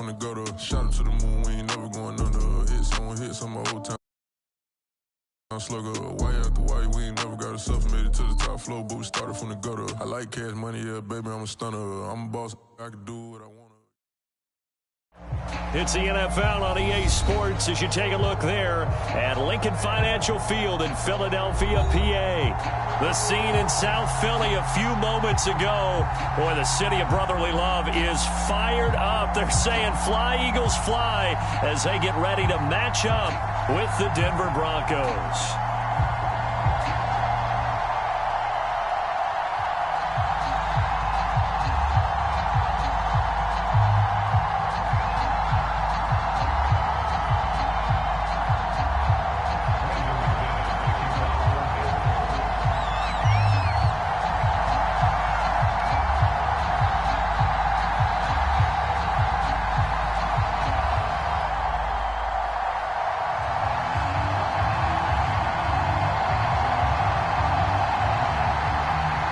from the gutter. Shot it to the moon, we ain't never going under. Hits on hits on my old time. Slugger, white after white, we ain't never got ourselves made it to the top floor, but we started from the gutter. I like cash money, yeah, baby, I'm a stunner. I'm a boss, I can do what I want. It's the NFL on EA Sports as you take a look there at Lincoln Financial Field in Philadelphia, PA. The scene in South Philly a few moments ago. Boy, the city of brotherly love is fired up. They're saying fly, Eagles, fly as they get ready to match up with the Denver Broncos.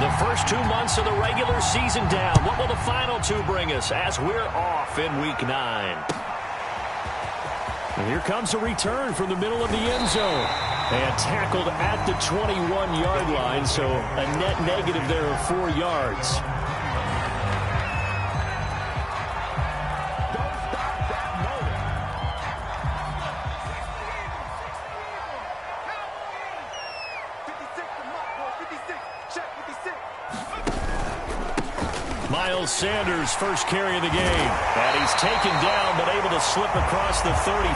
The first 2 months of the regular season down. What will the final two bring us as we're off in Week 9? And here comes a return from the middle of the end zone. And tackled at the 21-yard line, so a net negative there of 4 yards. Sanders' first carry of the game. And he's taken down, but able to slip across the 35.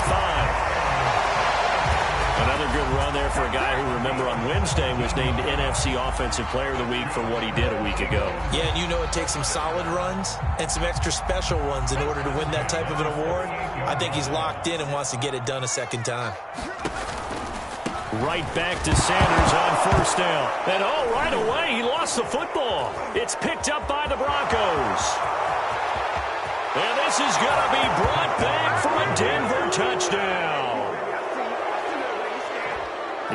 Another good run there for a guy who, remember, on Wednesday was named NFC Offensive Player of the Week for what he did a week ago. Yeah, and you know it takes some solid runs and some extra special ones in order to win that type of an award. I think he's locked in and wants to get it done a second time. Right back to Sanders on first down. And right away, he lost the football. It's picked up by the Broncos. And this is going to be brought back for a Denver touchdown.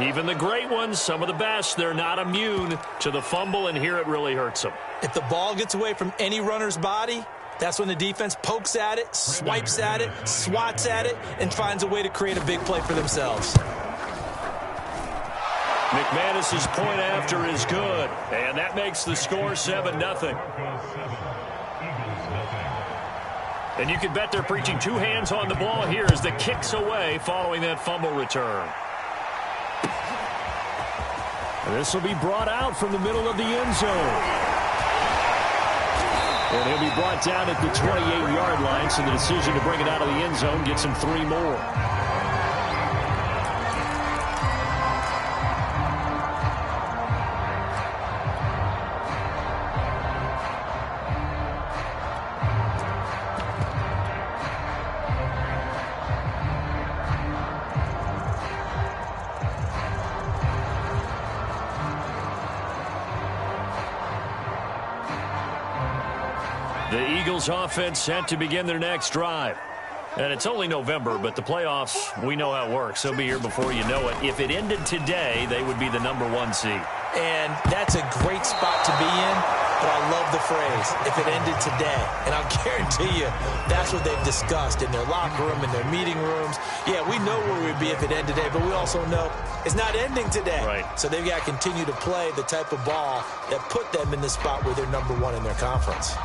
Even the great ones, some of the best, they're not immune to the fumble, and here it really hurts them. If the ball gets away from any runner's body, that's when the defense pokes at it, swipes at it, swats at it, and finds a way to create a big play for themselves. McManus's point after is good, and that makes the score 7-0. And you can bet they're preaching two hands on the ball here as the kick's away following that fumble return. And this will be brought out from the middle of the end zone. And he'll be brought down at the 28-yard line, so the decision to bring it out of the end zone gets him 3 more. The Eagles offense set to begin their next drive. And it's only November, but the playoffs, we know how it works. They'll be here before you know it. If it ended today, they would be the #1 seed. And that's a great spot to be in, but I love the phrase, if it ended today. And I'll guarantee you, that's what they've discussed in their locker room, in their meeting rooms. Yeah, we know where we'd be if it ended today, but we also know it's not ending today. Right. So they've got to continue to play the type of ball that put them in the spot where they're #1 in their conference.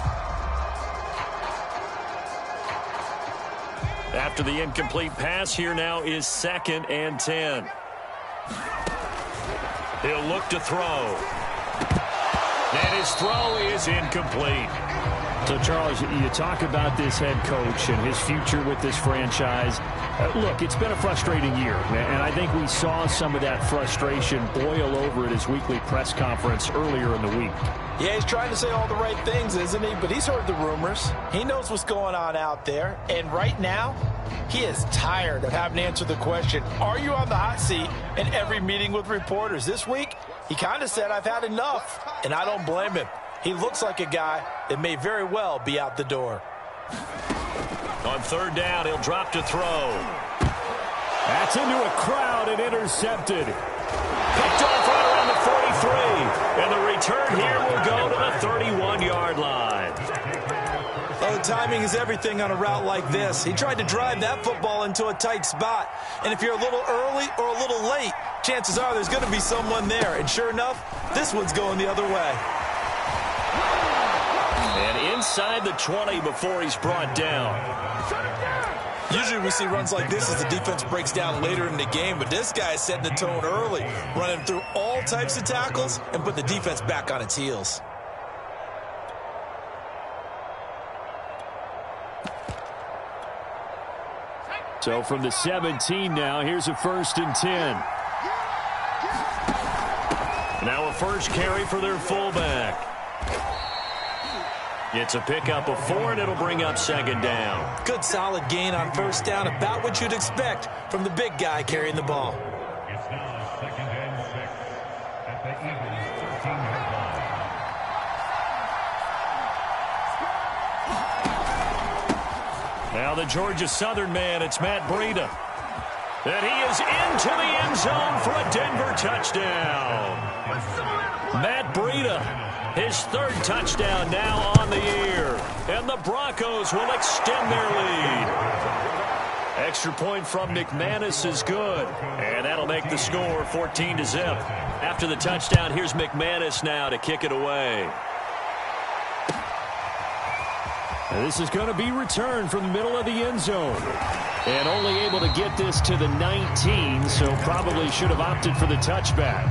After the incomplete pass, here now is 2nd and 10. He'll look to throw. And his throw is incomplete. So, Charles, you talk about this head coach and his future with this franchise. Look, it's been a frustrating year, and I think we saw some of that frustration boil over at his weekly press conference earlier in the week. Yeah, he's trying to say all the right things, isn't he? But he's heard the rumors. He knows what's going on out there. And right now, he is tired of having to answer the question, are you on the hot seat, in every meeting with reporters. This week, he kind of said, I've had enough. And I don't blame him. He looks like a guy that may very well be out the door. On 3rd down, he'll drop to throw. That's into a crowd and intercepted. Picked off right around the 43. And the return here will go to the 31-yard line. know, timing is everything on a route like this. He tried to drive that football into a tight spot. And if you're a little early or a little late, chances are there's going to be someone there. And sure enough, this one's going the other way. And inside the 20 before he's brought down. Usually we see runs like this as the defense breaks down later in the game, but this guy is setting the tone early, running through all types of tackles and put the defense back on its heels. So from the 17 now, here's a 1st and 10. Now a first carry for their fullback. It's a pickup of 4, and it'll bring up 2nd down. Good solid gain on 1st down, about what you'd expect from the big guy carrying the ball. It's now 2nd and 6 at the Eagles' 13-yard line. Now the Georgia Southern man, it's Matt Breida. And he is into the end zone for a Denver touchdown. Matt Breida, his 3rd touchdown now on the year. And the Broncos will extend their lead. Extra point from McManus is good. And that'll make the score 14-0. After the touchdown, here's McManus now to kick it away. And this is going to be returned from the middle of the end zone. And only able to get this to the 19, so probably should have opted for the touchback.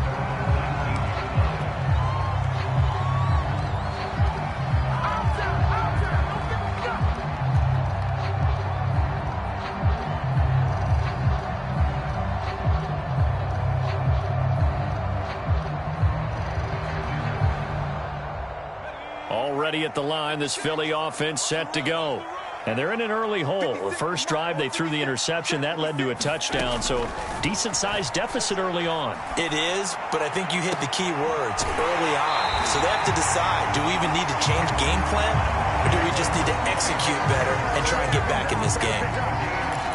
Already at the line, this Philly offense set to go. And they're in an early hole. The first drive, they threw the interception. That led to a touchdown, so decent-sized deficit early on. It is, but I think you hit the key words, early on. So they have to decide, do we even need to change game plan, or do we just need to execute better and try and get back in this game?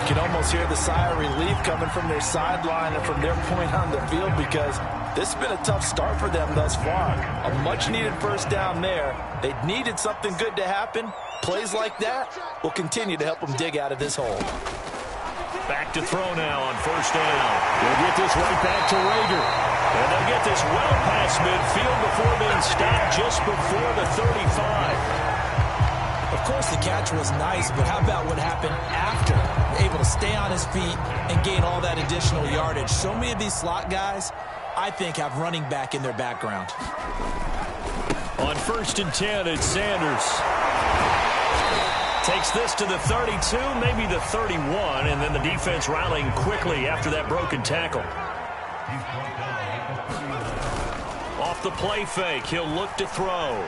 You can almost hear the sigh of relief coming from their sideline and from their point on the field, because this has been a tough start for them thus far. A much-needed 1st down there. They needed something good to happen. Plays like that will continue to help them dig out of this hole. Back to throw now on 1st down. They'll get this right back to Rager. And they'll get this well past midfield before being stopped just before the 35. Of course, the catch was nice, but how about what happened after? Able to stay on his feet and gain all that additional yardage. So many of these slot guys, I think, have running back in their background. On 1st and 10, it's Sanders. Takes this to the 32, maybe the 31, and then the defense rallying quickly after that broken tackle. Off the play fake, he'll look to throw.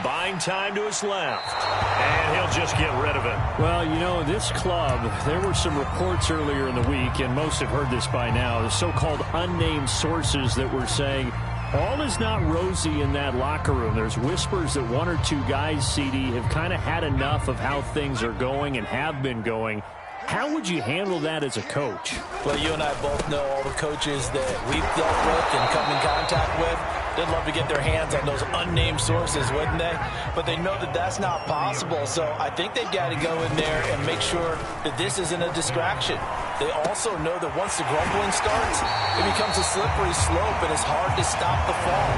Buying time to his left, and he'll just get rid of it. Well, you know, this club, there were some reports earlier in the week, and most have heard this by now, the so-called unnamed sources that were saying all is not rosy in that locker room. There's whispers that 1 or 2 guys, CD, have kind of had enough of how things are going and have been going. How would you handle that as a coach? Well, you and I both know all the coaches that we've dealt with and come in contact with. They'd love to get their hands on those unnamed sources, wouldn't they? But they know that that's not possible, so I think they've got to go in there and make sure that this isn't a distraction. They also know that once the grumbling starts, it becomes a slippery slope, and it's hard to stop the fall.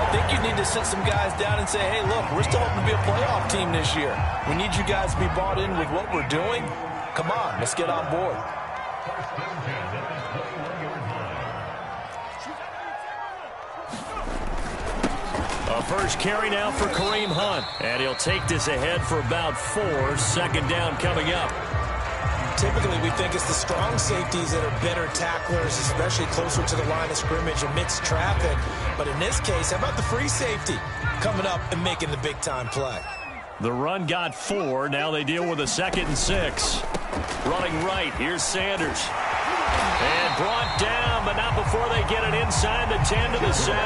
I think you need to sit some guys down and say, hey, look, we're still hoping to be a playoff team this year. We need you guys to be bought in with what we're doing. Come on, let's get on board. A first carry now for Kareem Hunt. And he'll take this ahead for about 4. 2nd down coming up. Typically, we think it's the strong safeties that are better tacklers, especially closer to the line of scrimmage amidst traffic. But in this case, how about the free safety coming up and making the big-time play? The run got 4. Now they deal with a 2nd and 6. Running right. Here's Sanders. And brought down, but not before they get it inside the 10 to the 7.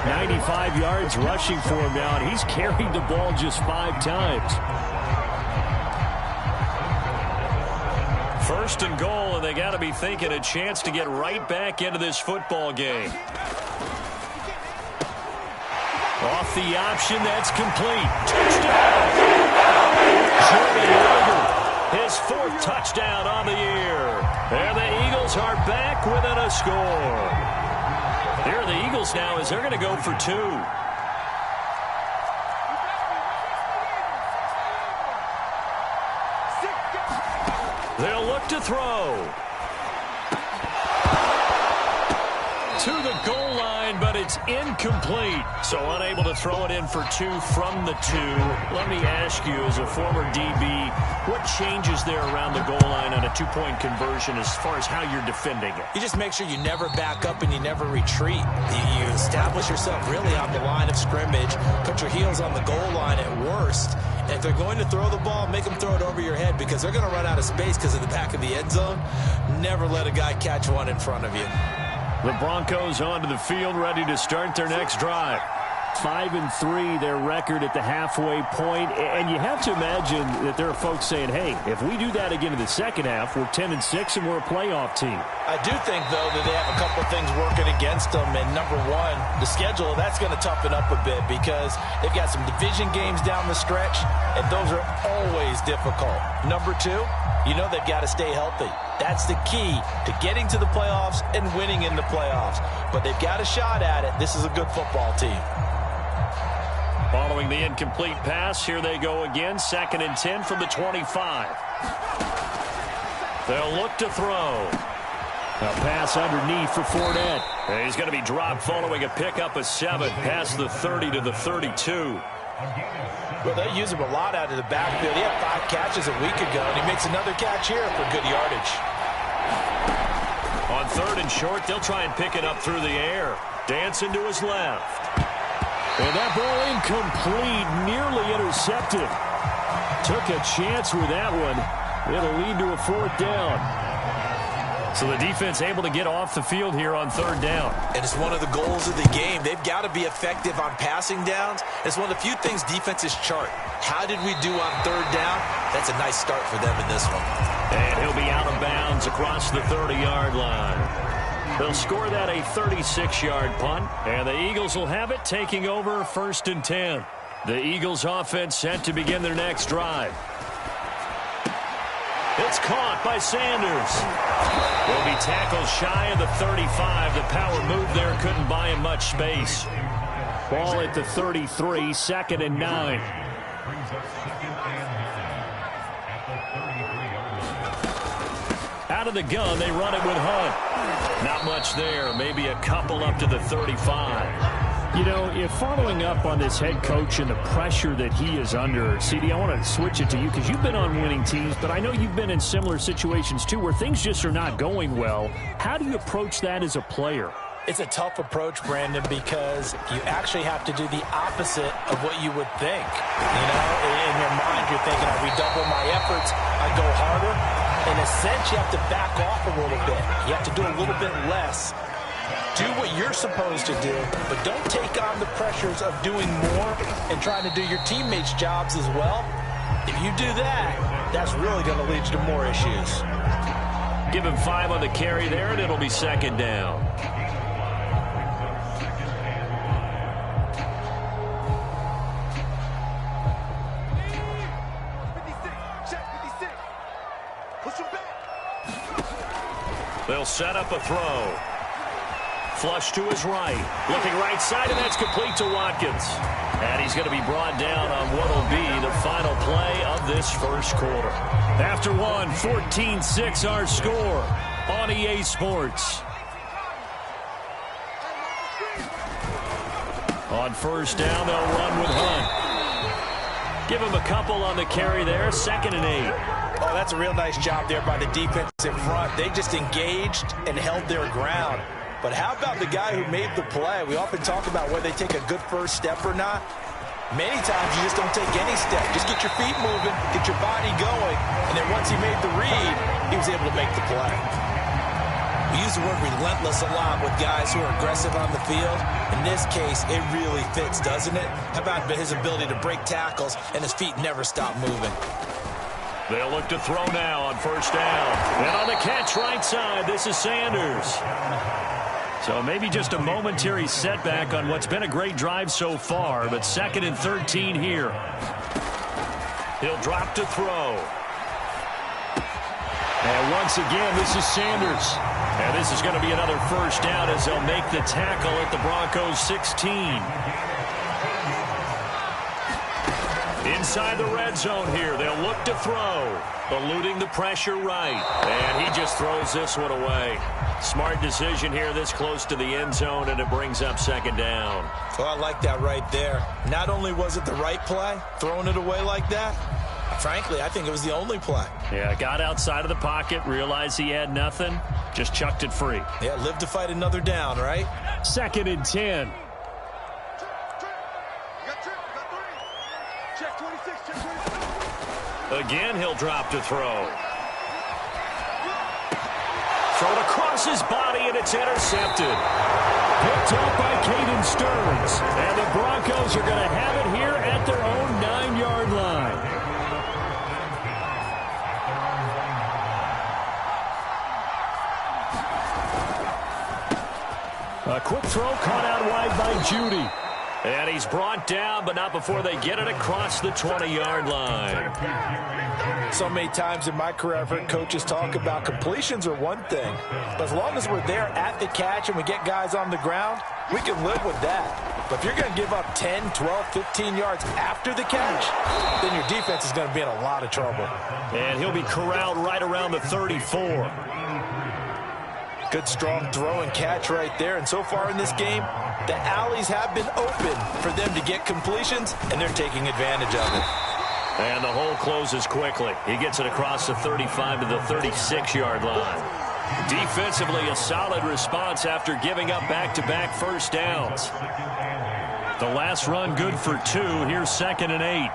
95 yards rushing for him now, and he's carried the ball just 5 times. 1st and goal, and they got to be thinking a chance to get right back into this football game. Off the option. That's complete. Touchdown! Jordan Reagor, his 4th touchdown on the year. And the Eagles are back within a score. Here are the Eagles now as they're going to go for 2. They'll look to throw. To the goal line, but it's incomplete. So unable to throw it in for 2 from the 2. Let me ask you, as a former DB, what changes there around the goal line on a 2-point conversion as far as how you're defending it? You just make sure you never back up and you never retreat. You establish yourself really on the line of scrimmage, put your heels on the goal line at worst. And if they're going to throw the ball, make them throw it over your head because they're going to run out of space because of the back of the end zone. Never let a guy catch one in front of you. The Broncos onto the field, ready to start their next drive. 5-3, their record at the halfway point. And you have to imagine that there are folks saying, hey, if we do that again in the second half, we're 10-6 and we're a playoff team. I do think, though, that they have a couple of things working against them. And number one, the schedule, that's going to toughen up a bit because they've got some division games down the stretch, and those are always difficult. Number two, you know they've got to stay healthy. That's the key to getting to the playoffs and winning in the playoffs. But they've got a shot at it. This is a good football team. Following the incomplete pass, here they go again. 2nd and 10 from the 25. They'll look to throw. A pass underneath for Fournette. And he's going to be dropped following a pickup of 7 past the 30 to the 32. Well, they use him a lot out of the backfield. He had 5 catches a week ago, and he makes another catch here for good yardage. On 3rd and short, they'll try and pick it up through the air. Dancing to his left. And that ball incomplete, nearly intercepted. Took a chance with that one. It'll lead to a 4th down. So the defense able to get off the field here on 3rd down. And it's one of the goals of the game. They've got to be effective on passing downs. It's one of the few things defenses chart. How did we do on 3rd down? That's a nice start for them in this one. And he'll be out of bounds across the 30-yard line. They'll score that a 36-yard punt. And the Eagles will have it, taking over 1st and 10. The Eagles offense set to begin their next drive. It's caught by Sanders. Will be tackled shy of the 35. The power move there couldn't buy him much space. Ball at the 33, 2nd and 9. Out of the gun, they run it with Hunt. Not much there, maybe a couple up to the 35. You know, if following up on this head coach and the pressure that he is under, CD, I want to switch it to you because you've been on winning teams, but I know you've been in similar situations too where things just are not going well. How do you approach that as a player? It's a tough approach, Brandon, because you actually have to do the opposite of what you would think. You know, in your mind, you're thinking, I redouble my efforts, I go harder. In a sense, you have to back off a little bit. You have to do a little bit less. Do what you're supposed to do, but don't take on the pressures of doing more and trying to do your teammates' jobs as well. If you do that, that's really going to lead to more issues. Give him 5 on the carry there, and it'll be 2nd down. They'll set up a throw. Flush to his right. Looking right side, and that's complete to Watkins. And he's going to be brought down on what will be the final play of this first quarter. After one, 14-6 our score on EA Sports. On 1st down, they'll run with Hunt. Give him a couple on the carry there, 2nd and 8. Oh, that's a real nice job there by the defense in front. They just engaged and held their ground. But how about the guy who made the play? We often talk about whether they take a good first step or not. Many times you just don't take any step. Just get your feet moving, get your body going, and then once he made the read, he was able to make the play. We use the word relentless a lot with guys who are aggressive on the field. In this case, it really fits, doesn't it? How about his ability to break tackles and his feet never stop moving? They'll look to throw now on 1st down. And on the catch right side, this is Sanders. So maybe just a momentary setback on what's been a great drive so far, but 2nd and 13 here. He'll drop to throw. And once again, this is Sanders. And this is going to be another first down as they'll make the tackle at the Broncos 16. Inside the red zone here, they'll look to throw. Eluding the pressure right. And he just throws this one away. Smart decision here this close to the end zone, and it brings up 2nd down. Well, I like that right there. Not only was it the right play, throwing it away like that, frankly, I think it was the only play. Yeah, got outside of the pocket, realized he had nothing, just chucked it free. Yeah, live to fight another down, right? 2nd and 10. Again, he'll drop to throw. Thrown across his body, and it's intercepted. Picked up by Caden Stearns. And the Broncos are going to have it here at their own 9-yard line. A quick throw caught out wide by Judy. And he's brought down, but not before they get it across the 20-yard line. So many times in my career, I've heard coaches talk about completions are one thing. But as long as we're there at the catch and we get guys on the ground, we can live with that. But if you're going to give up 10, 12, 15 yards after the catch, then your defense is going to be in a lot of trouble. And he'll be corralled right around the 34. Good, strong throw and catch right there. And so far in this game, the alleys have been open for them to get completions, and they're taking advantage of it. And the hole closes quickly. He gets it across the 35 to the 36-yard line. Defensively, a solid response after giving up back-to-back first downs. The last run good for 2. Here's 2nd and 8.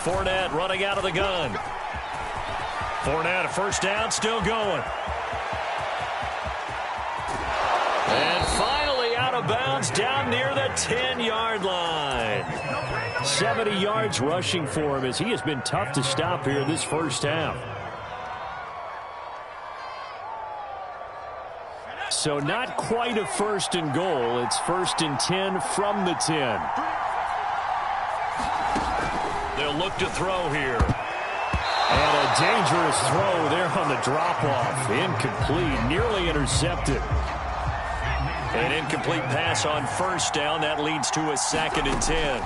Fournette running out of the gun. Fournette, a first down, still going. And finally out of bounds down near the 10-yard line. 70 yards rushing for him as he has been tough to stop here this first half. So not quite a 1st and goal. It's 1st and 10 from the 10. They'll look to throw here. And a dangerous throw there on the drop-off. Incomplete, nearly intercepted. An incomplete pass on first down. That leads to a 2nd and 10.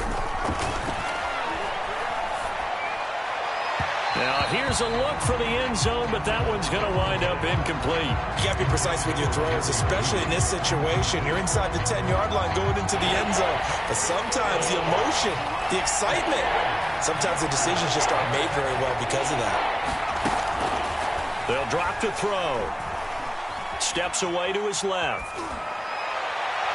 Now, here's a look for the end zone, but that one's going to wind up incomplete. You got to be precise with your throws, especially in this situation. You're inside the 10-yard line going into the end zone. But sometimes the emotion, the excitement, sometimes the decisions just aren't made very well because of that. They'll drop to throw. Steps away to his left.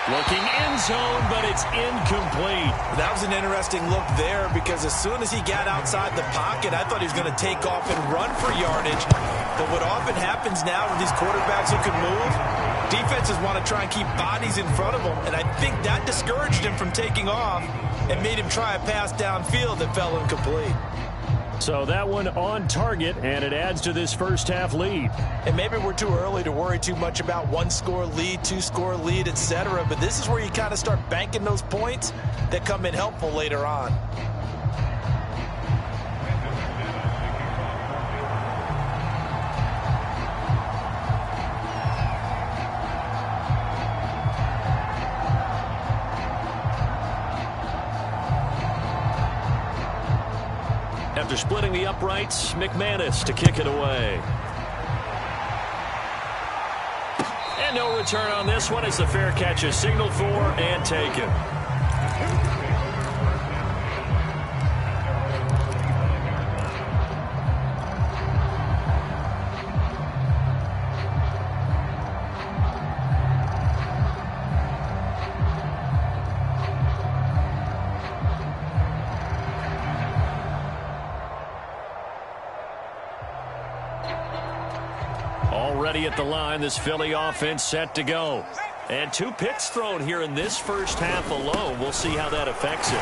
Looking end zone, but it's incomplete. That was an interesting look there because as soon as he got outside the pocket, I thought he was going to take off and run for yardage. But what often happens now with these quarterbacks who can move, defenses want to try and keep bodies in front of them. And I think that discouraged him from taking off and made him try a pass downfield that fell incomplete. So that one on target, and it adds to this first half lead. And maybe we're too early to worry too much about 1-score lead, 2-score lead, etc. But this is where you kind of start banking those points that come in helpful later on. After splitting the uprights, McManus to kick it away. And no return on this one as the fair catch is signaled for and taken. Already at the line, this Philly offense set to go. And 2 picks thrown here in this first half alone. We'll see how that affects it.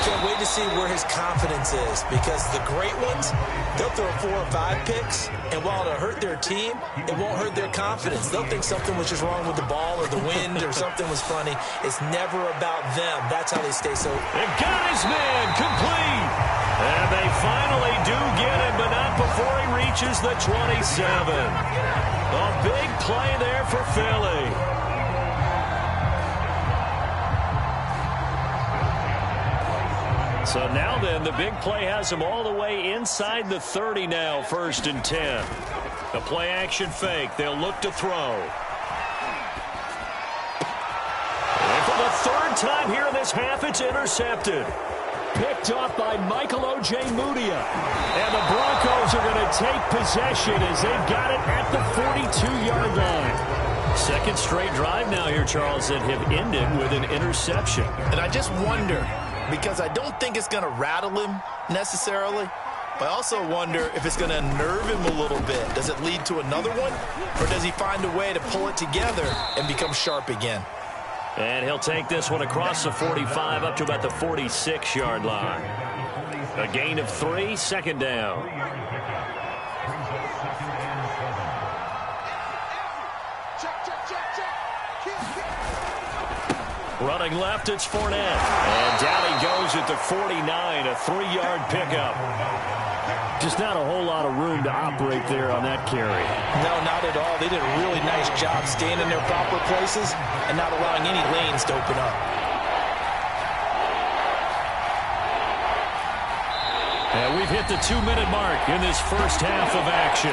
Can't wait to see where his confidence is, because the great ones, they'll throw 4 or 5 picks, and while it'll hurt their team, it won't hurt their confidence. They'll think something was just wrong with the ball or the wind or something was funny. It's never about them. That's how they stay so. And got his man complete. And they finally do get him, but not before he reaches the 27. A big play there for Philly. So now then, the big play has him all the way inside the 30 now, 1st and 10. The play-action fake. They'll look to throw. And for the 3rd time here in this half, it's intercepted. Picked off by Michael Ojemudia. And the Broncos are going to take possession as they've got it at the 42-yard line. Second straight drive now here, Charles, that have ended with an interception. And I just wonder, because I don't think it's going to rattle him necessarily, but I also wonder if it's going to unnerve him a little bit. Does it lead to another one, or does he find a way to pull it together and become sharp again? And he'll take this one across the 45 up to about the 46-yard line. A gain of 3, 2nd down. Running left, it's Fournette. And down he goes at the 49, a 3-yard pickup. Just not a whole lot of room to operate there on that carry. No, not at all. They did a really nice job staying in their proper places and not allowing any lanes to open up. And we've hit the 2-minute mark in this first half of action.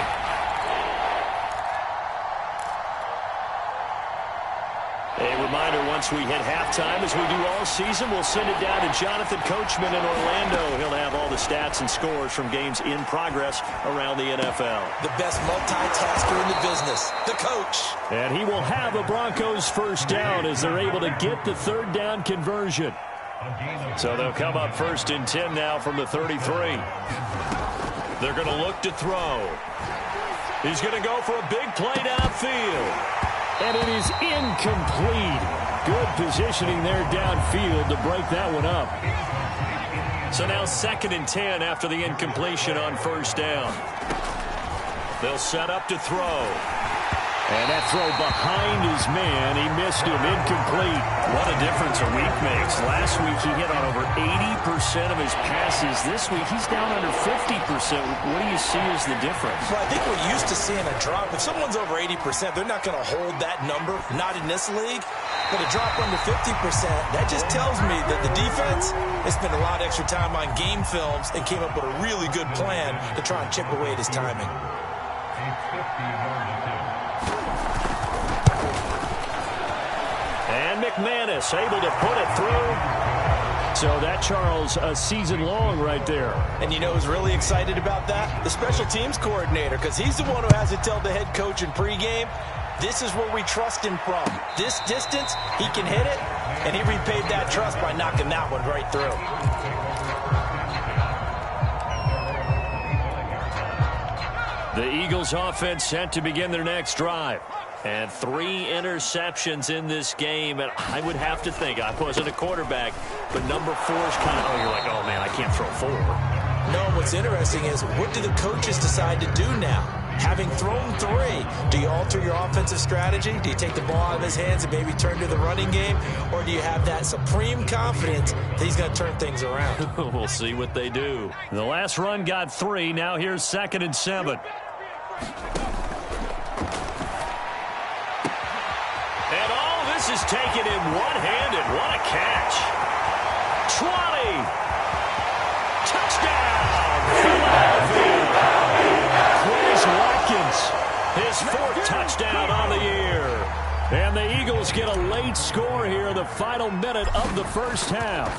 A reminder, once we hit halftime, as we do all season, we'll send it down to Jonathan Coachman in Orlando. He'll have all the stats and scores from games in progress around the NFL. The best multitasker in the business, the coach. And he will have a Broncos 1st down as they're able to get the 3rd down conversion. So they'll come up 1st and 10 now from the 33. They're going to look to throw. He's going to go for a big play downfield. And it is incomplete. Good positioning there downfield to break that one up. So now 2nd and 10 after the incompletion on 1st down. They'll set up to throw. And that throw behind his man, he missed him, incomplete. What a difference a week makes. Last week he hit on over 80% of his passes. This week he's down under 50%. What do you see as the difference? Well, I think we're used to seeing a drop. If someone's over 80%, they're not going to hold that number, not in this league. But a drop under 50%, that just tells me that the defense has spent a lot of extra time on game films and came up with a really good plan to try and chip away at his timing. And McManus able to put it through. So that, Charles, a season long right there. And you know who's really excited about that? The special teams coordinator, because he's the one who has to tell the head coach in pregame, this is where we trust him from. This distance, he can hit it, and he repaid that trust by knocking that one right through. The Eagles offense set to begin their next drive. And 3 interceptions in this game. And I would have to think, I wasn't a quarterback, but number 4 is kind of, you're like, oh, man, I can't throw 4. No, what's interesting is, what do the coaches decide to do now? Having thrown 3, do you alter your offensive strategy? Do you take the ball out of his hands and maybe turn to the running game? Or do you have that supreme confidence that he's going to turn things around? We'll see what they do. The last run got 3. Now here's 2nd and 7. And all this is taken in one-handed. What a catch. 20. Touchdown. Philadelphia. Chris Watkins, his 4th touchdown on the year. And the Eagles get a late score here in the final minute of the first half.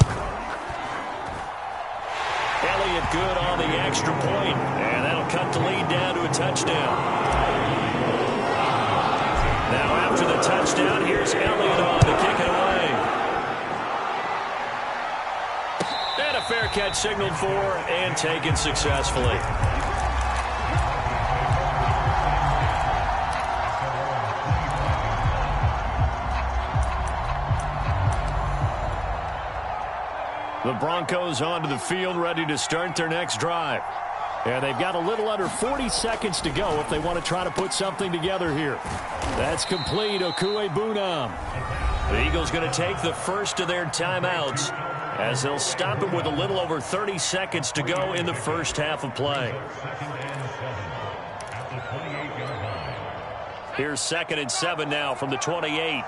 Elliott good on the extra point, and that'll cut the lead down to a touchdown. Now after the touchdown, here's Elliott on to kick it away. And a fair catch signaled for and taken successfully. The Broncos onto the field, ready to start their next drive. And they've got a little under 40 seconds to go if they want to try to put something together here. That's complete. Okuegbunam. The Eagles going to take the first of their timeouts as they'll stop it with a little over 30 seconds to go in the first half of play. Here's 2nd and 7 now from the 28.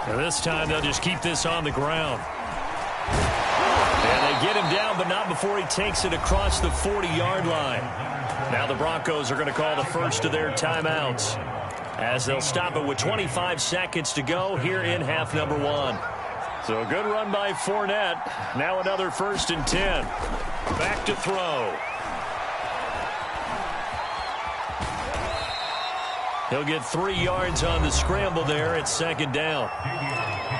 And this time they'll just keep this on the ground. And they get him down, but not before he takes it across the 40-yard line. Now the Broncos are going to call the first of their timeouts as they'll stop it with 25 seconds to go here in half number 1. So a good run by Fournette. Now another 1st and 10. Back to throw. He'll get 3 yards on the scramble there at 2nd down.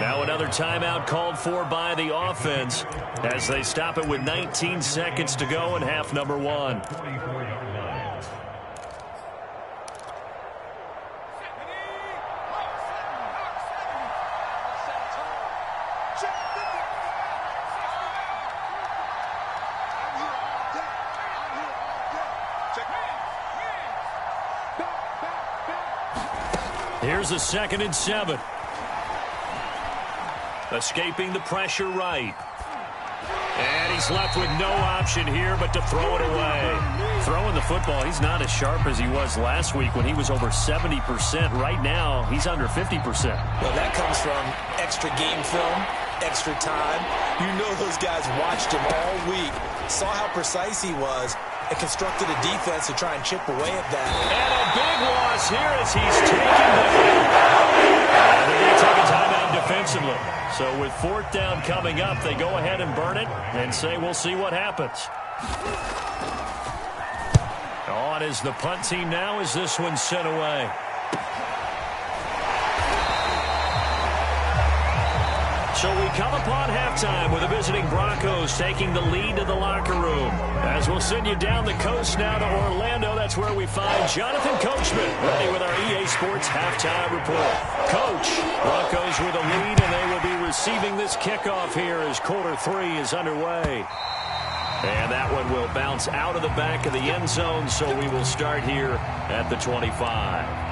Now another timeout called for by the offense as they stop it with 19 seconds to go in half number 1. Here's a 2nd and 7. Escaping the pressure right. And he's left with no option here but to throw it away. Throwing the football, he's not as sharp as he was last week when he was over 70%. Right now, he's under 50%. Well, that comes from extra game film, extra time. You know those guys watched him all week, saw how precise he was, and constructed a defense to try and chip away at that. And a big loss here as he's taken down. They're going to take a timeout defensively. So with 4th down coming up, they go ahead and burn it and say we'll see what happens. On is the punt team now as this one's sent away. So we come upon halftime with the visiting Broncos taking the lead to the locker room. As we'll send you down the coast now to Orlando, that's where we find Jonathan Coachman ready with our EA Sports halftime report. Coach, Broncos with a lead, and they will be receiving this kickoff here as quarter 3 is underway. And that one will bounce out of the back of the end zone, so we will start here at the 25.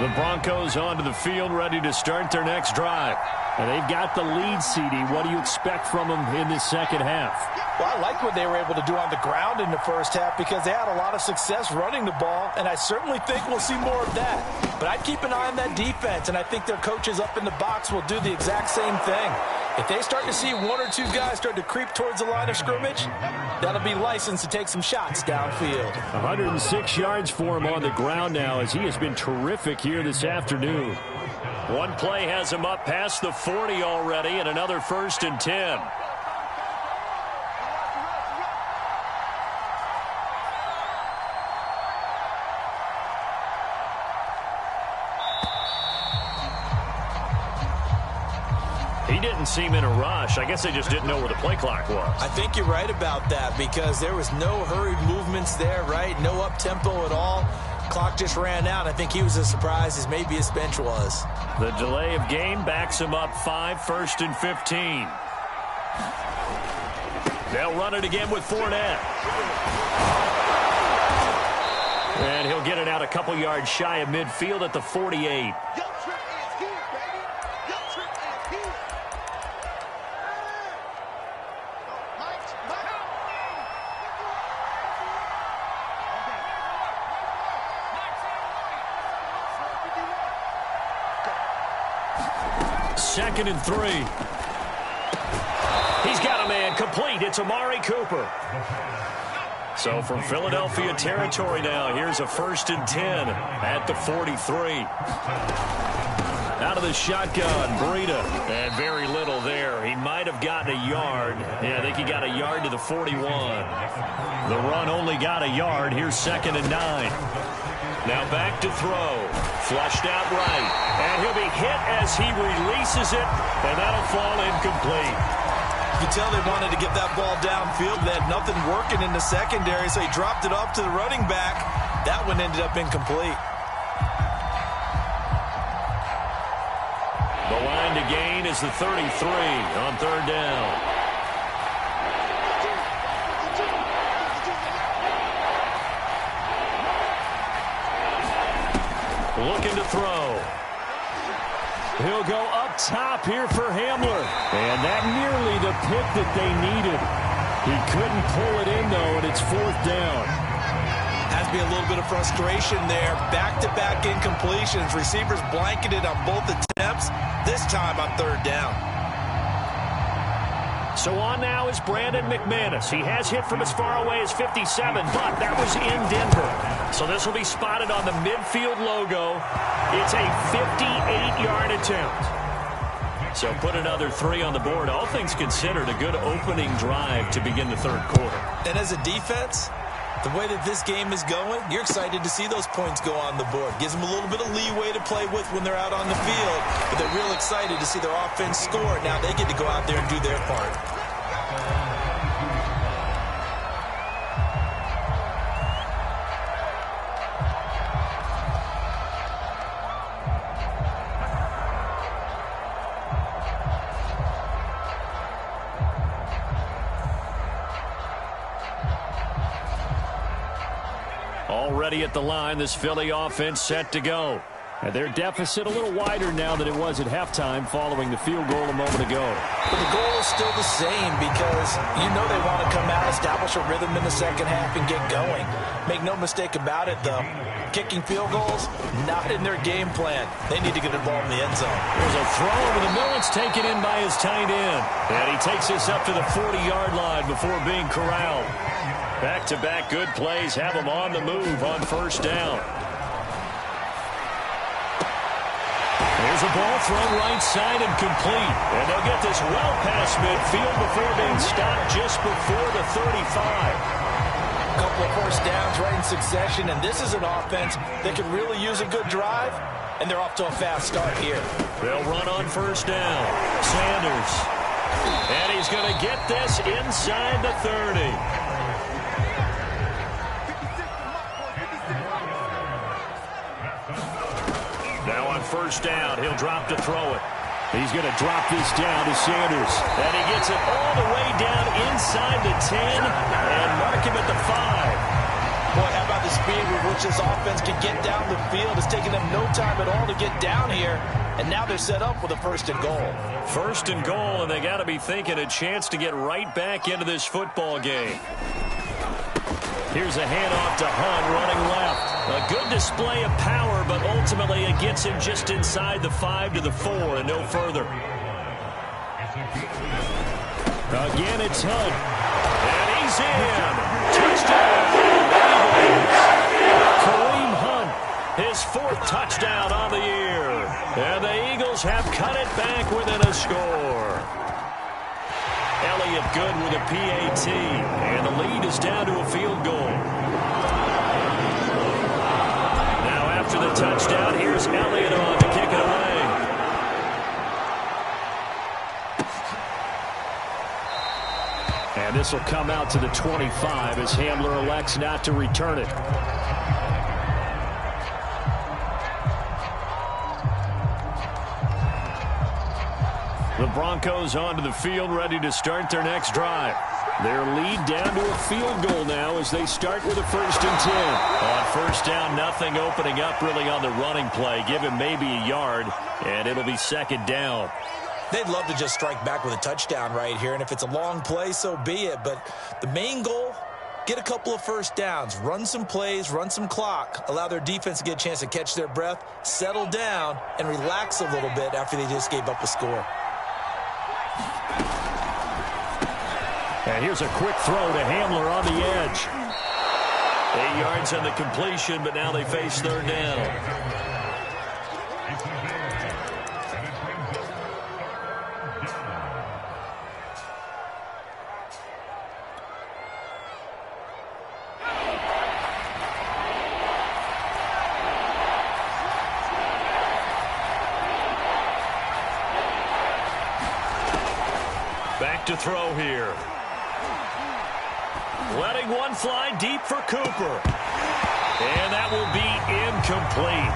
The Broncos onto the field, ready to start their next drive. And they've got the lead, CD. What do you expect from them in this second half? Well, I like what they were able to do on the ground in the first half because they had a lot of success running the ball, and I certainly think we'll see more of that. But I'd keep an eye on that defense, and I think their coaches up in the box will do the exact same thing. If they start to see 1 or 2 guys start to creep towards the line of scrimmage, that'll be licensed to take some shots downfield. 106 yards for him on the ground now as he has been terrific here this afternoon. One play has him up past the 40 already, and another 1st and 10. He didn't seem in a rush. I guess they just didn't know where the play clock was. I think you're right about that because there was no hurried movements there, right? No up-tempo at all. Clock just ran out. I think he was as surprised as maybe his bench was. The delay of game backs him up 5, 1st and 15. They'll run it again with Fournette. And he'll get it out a couple yards shy of midfield at the 48. Second and 3. He's got a man complete. It's Amari Cooper. So from Philadelphia territory now, here's a 1st and 10 at the 43. Out of the shotgun, Breida. And very little there. He might have gotten a yard. Yeah, I think he got a yard to the 41. The run only got a yard. Here's 2nd and 9. Now back to throw. Flushed out right. And he'll be hit as he releases it. And that'll fall incomplete. You can tell they wanted to get that ball downfield. They had nothing working in the secondary, so he dropped it off to the running back. That one ended up incomplete. The line to gain is the 33 on third down. Looking to throw. He'll go up top here for Hamler. And that nearly the pick that they needed. He couldn't pull it in, though, and it's fourth down. Has to be a little bit of frustration there. Back-to-back incompletions. Receivers blanketed on both attempts, this time on third down. So on now is Brandon McManus. He has hit from as far away as 57, but that was in Denver. So this will be spotted on the midfield logo. It's a 58-yard attempt. So put another 3 on the board. All things considered, a good opening drive to begin the third quarter. And as a defense, the way that this game is going, you're excited to see those points go on the board. Gives them a little bit of leeway to play with when they're out on the field, but they're real excited to see their offense score. Now they get to go out there and do their part. Already at the line, this Philly offense set to go. And their deficit a little wider now than it was at halftime following the field goal a moment ago. But the goal is still the same because you know they want to come out, establish a rhythm in the second half, and get going. Make no mistake about it, though. Kicking field goals, not in their game plan. They need to get involved in the end zone. There's a throw over the middle. It's taken in by his tight end. And he takes this up to the 40-yard line before being corralled. Back-to-back good plays have him on the move on first down. There's a ball thrown right side and complete. And they'll get this well past midfield before being stopped just before the 35. A couple of first downs right in succession, and this is an offense that could really use a good drive, and they're off to a fast start here. They'll run on first down. Sanders. And he's going to get this inside the 30. Now on first down, he'll drop to throw it. He's going to drop this down to Sanders. And he gets it all the way down inside the 10 and mark him at the 5. Boy, how about the speed with which this offense can get down the field? It's taken them no time at all to get down here. And now they're set up with a first and goal. First and goal, and they got to be thinking a chance to get right back into this football game. Here's a handoff to Hunt running left. A good display of power, but ultimately it gets him just inside the 5 to the 4 and no further. Again, it's Hunt. And he's in. Touchdown. Kareem Hunt, his 4th touchdown on the year. And the Eagles have cut it back within a score. Elliott good with a PAT, and the lead is down to a field goal. Now after the touchdown, here's Elliott on to kick it away. And this will come out to the 25 as Hamler elects not to return it. The Broncos onto the field, ready to start their next drive. Their lead down to a field goal now as they start with a 1st and 10. On first down, nothing opening up really on the running play. Give him maybe a yard, and it'll be 2nd down. They'd love to just strike back with a touchdown right here, and if it's a long play, so be it. But the main goal, get a couple of first downs, run some plays, run some clock, allow their defense to get a chance to catch their breath, settle down, and relax a little bit after they just gave up a score. And here's a quick throw to Hamler on the edge. 8 yards on the completion, but now they face 3rd down. Back to throw here. Letting one fly deep for Cooper. And that will be incomplete.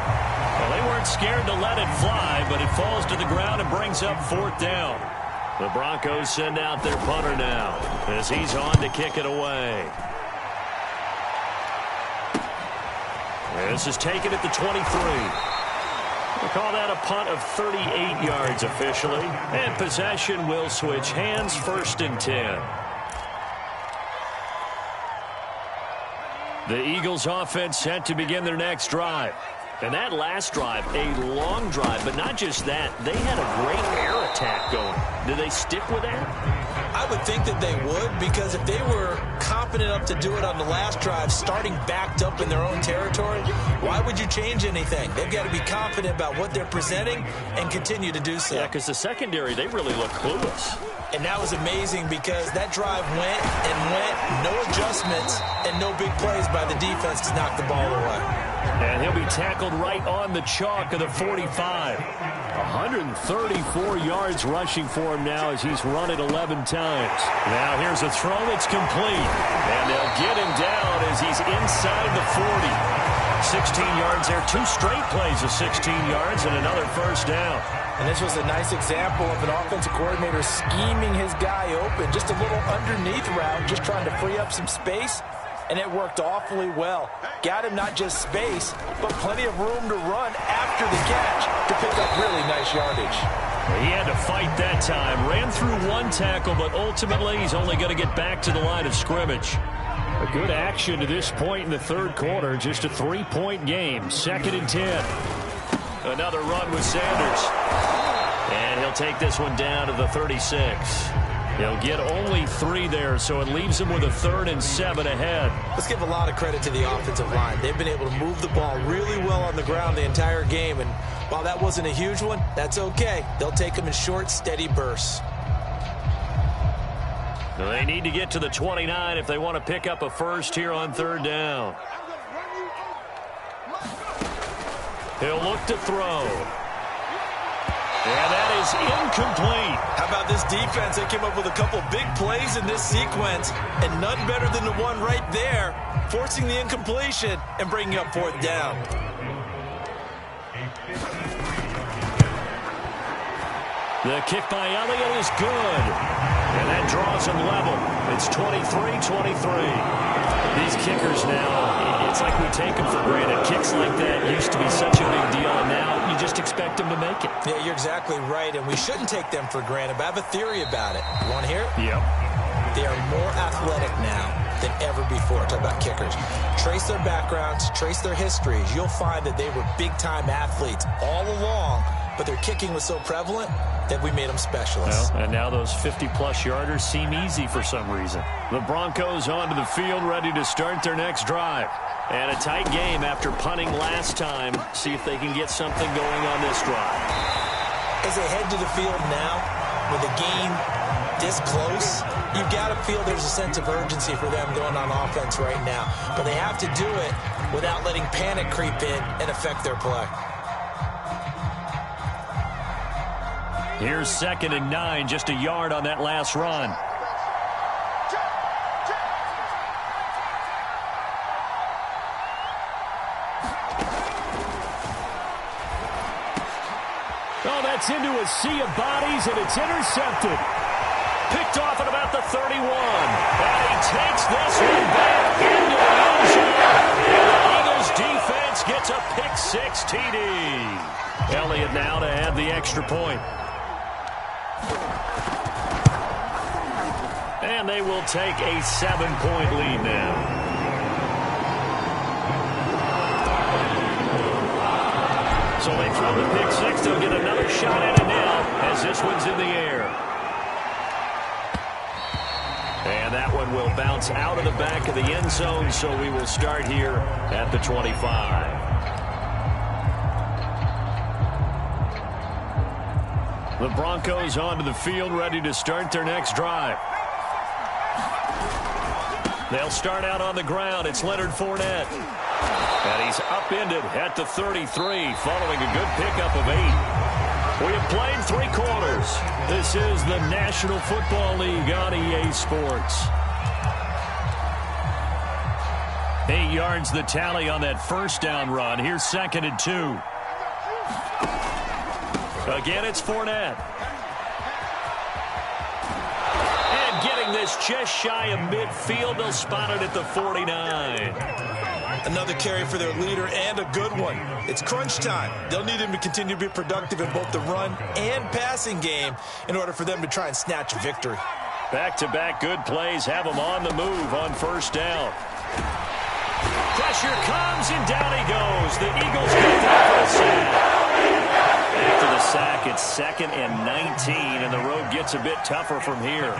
Well, they weren't scared to let it fly, but it falls to the ground and brings up 4th down. The Broncos send out their punter now as he's on to kick it away. This is taken at the 23. We'll call that a punt of 38 yards officially. And possession will switch hands, 1st and 10. The Eagles offense set to begin their next drive. And that last drive, a long drive, but not just that. They had a great air attack going. Do they stick with that? I would think that they would, because if they were confident enough to do it on the last drive, starting backed up in their own territory, why would you change anything? They've got to be confident about what they're presenting and continue to do so. Yeah, because the secondary, they really look clueless. And that was amazing because that drive went and went, no adjustments, and no big plays by the defense to knock the ball away. And he'll be tackled right on the chalk of the 45. 134 yards rushing for him now as he's run it 11 times. Now here's a throw that's complete. And they'll get him down as he's inside the 40. 16 yards there. 2 straight plays of 16 yards and another 1st down. And this was a nice example of an offensive coordinator scheming his guy open. Just a little underneath route, just trying to free up some space. And it worked awfully well. Got him not just space, but plenty of room to run after the catch to pick up really nice yardage. He had to fight that time. Ran through 1 tackle, but ultimately he's only going to get back to the line of scrimmage. A good action to this point in the 3rd quarter. Just a 3-point game. 2nd and 10. Another run with Sanders. And he'll take this one down to the 36. He'll get only 3 there, so it leaves him with a 3rd and 7 ahead. Let's give a lot of credit to the offensive line. They've been able to move the ball really well on the ground the entire game, and while that wasn't a huge one, that's okay. They'll take them in short, steady bursts. They need to get to the 29 if they want to pick up a 1st here on 3rd down. He'll look to throw. Yeah, that is incomplete. How about this defense? They came up with a couple big plays in this sequence, and none better than the one right there, forcing the incompletion and bringing up 4th down. The kick by Elliott is good. And that draws him level. It's 23-23. These kickers now, it's like we take them for granted. Kicks like that used to be such a big deal, and now you just expect them to make it. Yeah, you're exactly right, and we shouldn't take them for granted, but I have a theory about it. You want to hear it? Yep. They are more athletic now than ever before. Talk about kickers. Trace their backgrounds, trace their histories. You'll find that they were big-time athletes all along, but their kicking was so prevalent that we made them specialists. Well, and now those 50-plus yarders seem easy for some reason. The Broncos onto the field, ready to start their next drive. And a tight game after punting last time. See if they can get something going on this drive. As they head to the field now, with the game this close, you've got to feel there's a sense of urgency for them going on offense right now. But they have to do it without letting panic creep in and affect their play. Here's 2nd and 9, just a yard on that last run. Oh, that's into a sea of bodies, and it's intercepted. Picked off at about the 31. And he takes this one back into the end zone. And the Eagles defense gets a pick-6 TD. Elliott now to add the extra point. And they will take a 7-point lead now. So they throw the pick-6. They'll get another shot at it now as this one's in the air. And that one will bounce out of the back of the end zone, so we will start here at the 25. The Broncos onto the field, ready to start their next drive. They'll start out on the ground. It's Leonard Fournette. And he's upended at the 33, following a good pickup of 8. We have played 3 quarters. This is the National Football League on EA Sports. 8 yards the tally on that 1st down run. Here's 2nd and 2. Again, it's Fournette. And getting this just shy of midfield. They'll spot it at the 49. Another carry for their leader and a good one. It's crunch time. They'll need him to continue to be productive in both the run and passing game in order for them to try and snatch a victory. Back-to-back good plays have them on the move on first down. Pressure comes, and down he goes. The Eagles get there for a sack. After the sack, it's 2nd and 19, and the road gets a bit tougher from here.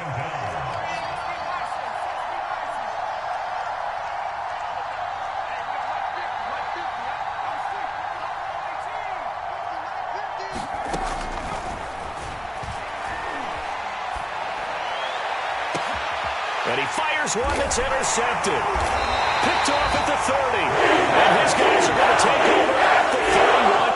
And he fires one that's intercepted. Picked off at the 30. And his guys are going to take over at the 31.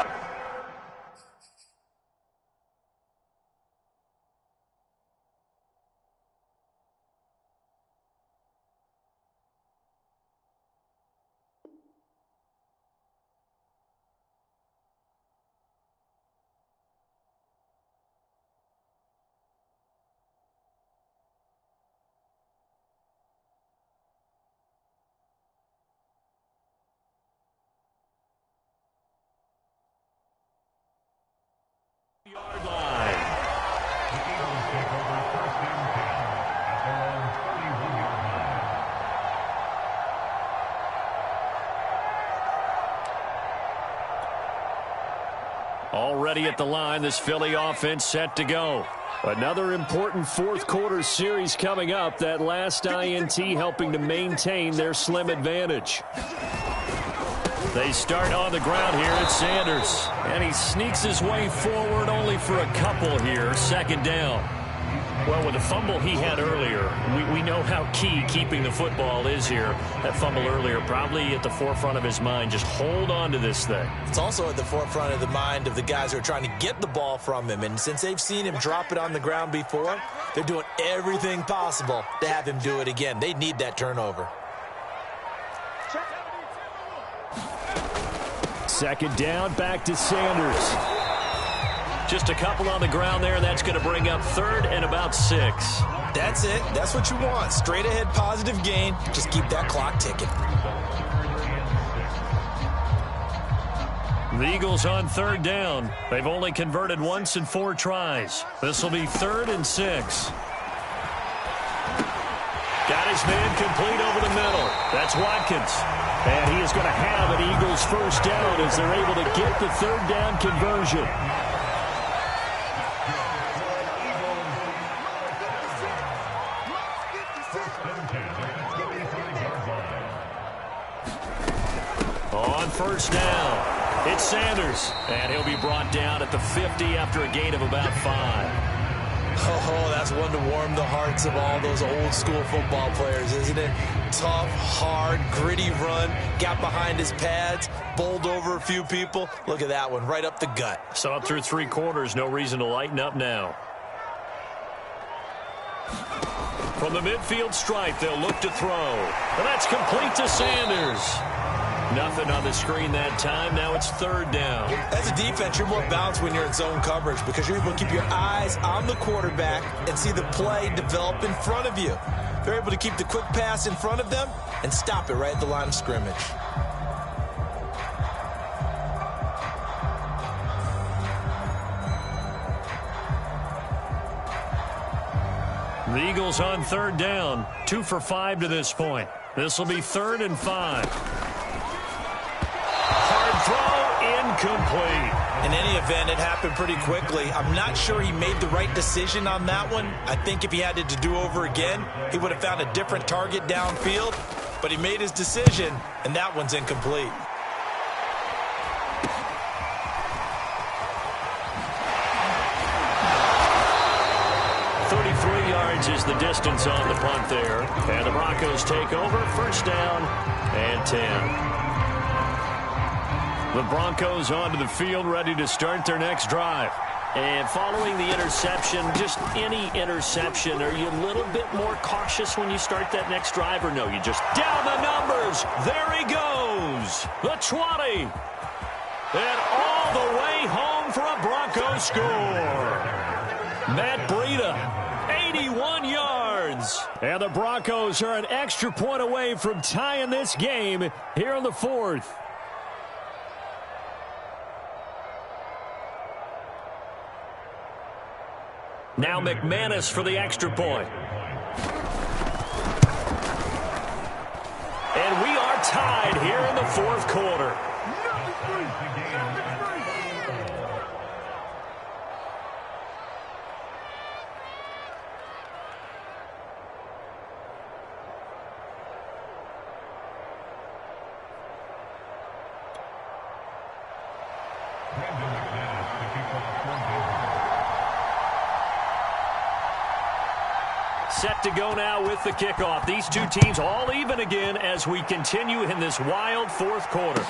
Yard line. The Eagles take over 1st and 10 at their own 31-yard line. Already at the line, this Philly offense set to go. Another important fourth-quarter series coming up. That last INT helping to maintain their slim advantage. They start on the ground here at Sanders. And he sneaks his way forward only for a couple here. 2nd down. Well, with the fumble he had earlier, we know how key keeping the football is here. That fumble earlier probably at the forefront of his mind. Just hold on to this thing. It's also at the forefront of the mind of the guys who are trying to get the ball from him. And since they've seen him drop it on the ground before, they're doing everything possible to have him do it again. They need that turnover. 2nd down, back to Sanders. Just a couple on the ground there, and that's going to bring up 3rd and about 6. That's it. That's what you want. Straight ahead positive gain. Just keep that clock ticking. The Eagles on 3rd down. They've only converted once in 4 tries. This will be 3rd and 6. Got his man complete over the middle. That's Watkins. And he is going to have an Eagles first down as they're able to get the 3rd down conversion. On first down, it's Sanders. And he'll be brought down at the 50 after a gain of about 5. Oh, that's one to warm the hearts of all those old school football players, isn't it? Tough, hard, gritty run, got behind his pads, bowled over a few people. Look at that one, right up the gut. So up through 3 quarters, no reason to lighten up now. From the midfield stripe, they'll look to throw. And that's complete to Sanders. Nothing on the screen that time. Now it's 3rd down. As a defense, you're more balanced when you're in zone coverage because you're able to keep your eyes on the quarterback and see the play develop in front of you. They're able to keep the quick pass in front of them and stop it right at the line of scrimmage. The Eagles on 3rd down. 2 for 5 to this point. This will be 3rd and 5. Throw incomplete. In any event, it happened pretty quickly. I'm not sure he made the right decision on that one. I think if he had it to do over again, he would have found a different target downfield. But he made his decision, and that one's incomplete. Is the distance on the punt there. And the Broncos take over. 1st down and 10. The Broncos onto the field, ready to start their next drive. And following the interception, just any interception, are you a little bit more cautious when you start that next drive, or no? You just down the numbers. There he goes. The 20. And all the way home for a Broncos Broncos score. Matt Breida, 81 yards. And the Broncos are an extra point away from tying this game here in the fourth. Now McManus for the extra point. And we are tied here in the fourth quarter. Set to go now with the kickoff. These two teams all even again as we continue in this wild fourth quarter.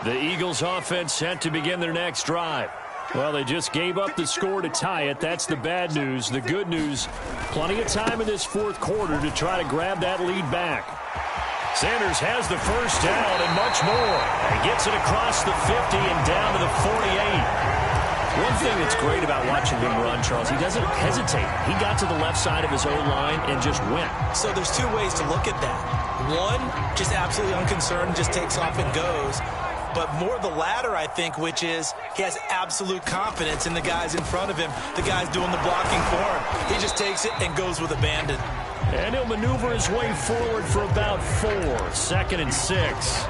The Eagles offense set to begin their next drive. Well, they just gave up the score to tie it. That's the bad news. The good news, plenty of time in this fourth quarter to try to grab that lead back. Sanders has the first down and much more. And gets it across the 50 and down to the 48. One thing that's great about watching him run, Charles, he doesn't hesitate. He got to the left side of his own line and just went. So there's two ways to look at that. One, just absolutely unconcerned, just takes off and goes. But more the latter, I think, which is he has absolute confidence in the guys in front of him, the guys doing the blocking for him. He just takes it and goes with abandon. And he'll maneuver his way forward for about 4, 2nd and 6.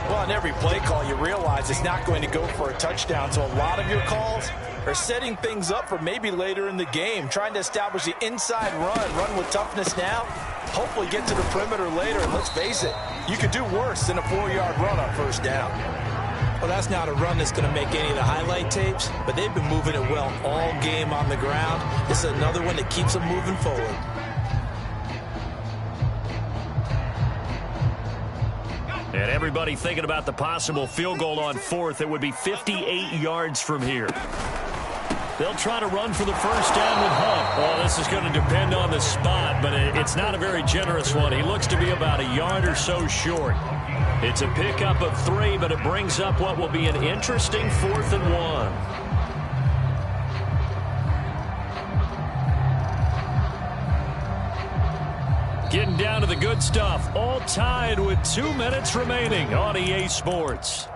Well, on every play call, you realize it's not going to go for a touchdown. So a lot of your calls are setting things up for maybe later in the game, trying to establish the inside run with toughness now. Hopefully get to the perimeter later, and let's face it, you could do worse than a 4-yard run on first down. Well, that's not a run that's going to make any of the highlight tapes, but they've been moving it well all game on the ground. This is another one that keeps them moving forward. And everybody thinking about the possible field goal on fourth. It would be 58 yards from here. They'll try to run for the first down with Hunt. Well, this is going to depend on the spot, but it's not a very generous one. He looks to be about a yard or so short. It's a pickup of 3, but it brings up what will be an interesting 4th and 1. Getting down to the good stuff. All tied with 2 minutes remaining on EA Sports.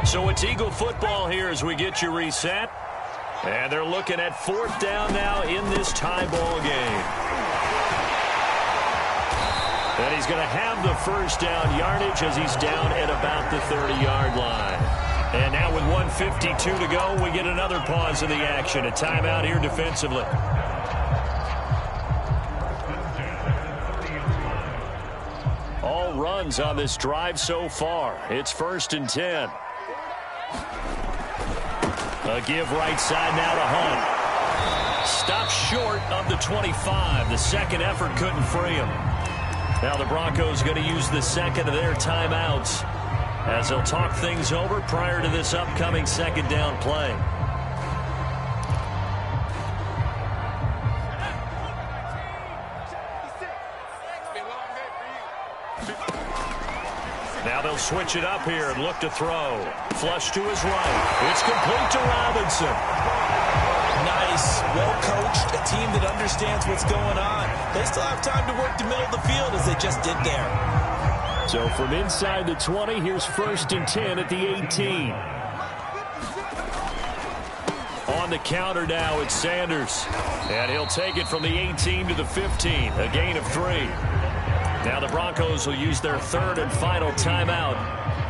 So it's Eagle football here as we get you reset. And they're looking at 4th down now in this tie ball game. And he's going to have the first down yardage as he's down at about the 30-yard line. And now with 1:52 to go, we get another pause in the action. A timeout here defensively. All runs on this drive so far. It's 1st and 10. A give right side now to Hunt. Stopped short of the 25. The second effort couldn't free him. Now the Broncos going to use the second of their timeouts as they'll talk things over prior to this upcoming second down play. Now they'll switch it up here and look to throw. Flush to his right. It's complete to Robinson. Nice, well-coached, a team that understands what's going on. They still have time to work the middle of the field as they just did there. So from inside the 20, here's 1st and 10 at the 18. On the counter now, it's Sanders. And he'll take it from the 18 to the 15, a gain of 3. Now the Broncos will use their 3rd and final timeout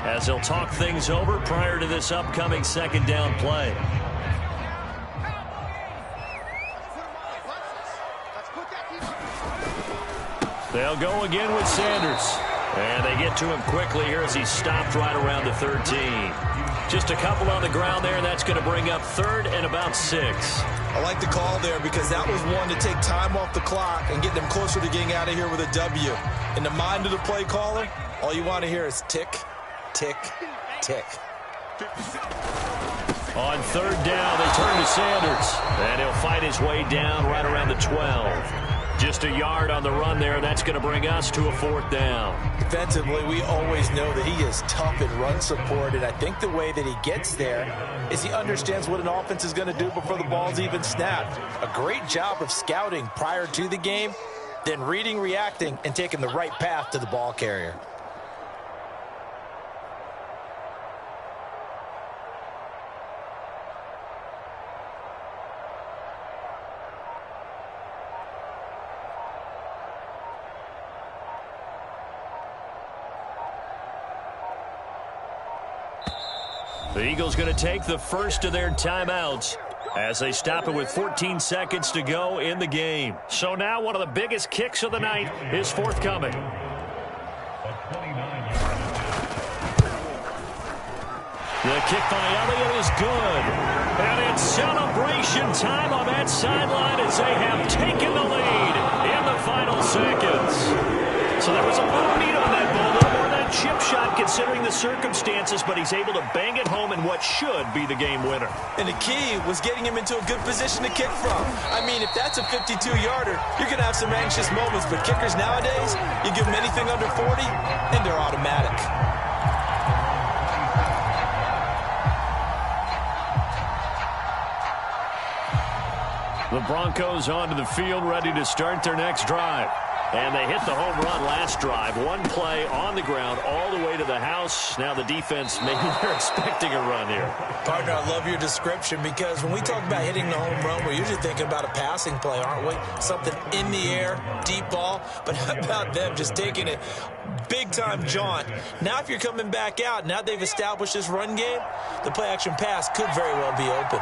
as they'll talk things over prior to this upcoming second down play. They'll go again with Sanders. And they get to him quickly here as he's stopped right around the 13. Just a couple on the ground there, and that's going to bring up 3rd and about 6. I like the call there because that was one to take time off the clock and get them closer to getting out of here with a W. In the mind of the play caller, all you want to hear is tick, tick, tick. On 3rd down, they turn to Sanders, and he'll fight his way down right around the 12. Just a yard on the run there, and that's going to bring us to a 4th down. Defensively, we always know that he is tough in run support, and I think the way that he gets there is he understands what an offense is going to do before the ball's even snapped. A great job of scouting prior to the game, then reading, reacting, and taking the right path to the ball carrier. The Eagles going to take the first of their timeouts as they stop it with 14 seconds to go in the game. So now one of the biggest kicks of the night is forthcoming. The kick by Elliott is good. And it's celebration time on that sideline as they have taken the lead in the final seconds. So there was a little meat on that ball, a little more than a chip shot considering the circumstances, but he's able to bang it home in what should be the game winner. And the key was getting him into a good position to kick from. I mean, if that's a 52-yarder, you're going to have some anxious moments, but kickers nowadays, you give them anything under 40, and they're automatic. The Broncos onto the field, ready to start their next drive. And they hit the home run last drive. One play on the ground all the way to the house. Now the defense, maybe they're expecting a run here. Partner, I love your description because when we talk about hitting the home run, we're usually thinking about a passing play, aren't we? Something in the air, deep ball. But how about them just taking it big-time jaunt? Now if you're coming back out, now they've established this run game, the play-action pass could very well be open.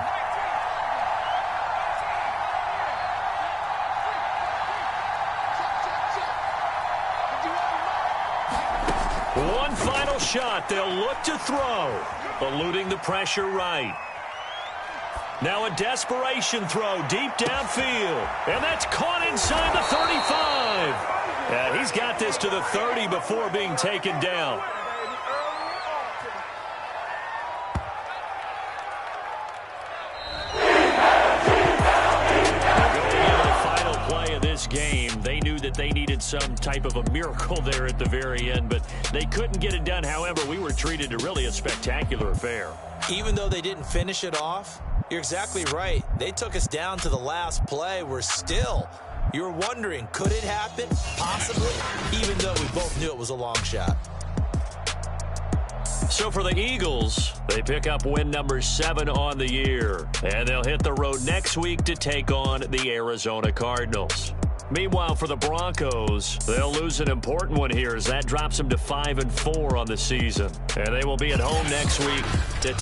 One final shot. They'll look to throw, eluding the pressure right. Now a desperation throw deep downfield. And that's caught inside the 35. And he's got this to the 30 before being taken down. Game, they knew that they needed some type of a miracle there at the very end, but they couldn't get it done. However, we were treated to really a spectacular affair. Even though they didn't finish it off, you're exactly right. They took us down to the last play. You're wondering, could it happen? Possibly, even though we both knew it was a long shot. So for the Eagles, they pick up win number 7 on the year, and they'll hit the road next week to take on the Arizona Cardinals. Meanwhile, for the Broncos, they'll lose an important one here as that drops them to 5-4 on the season. And they will be at home next week to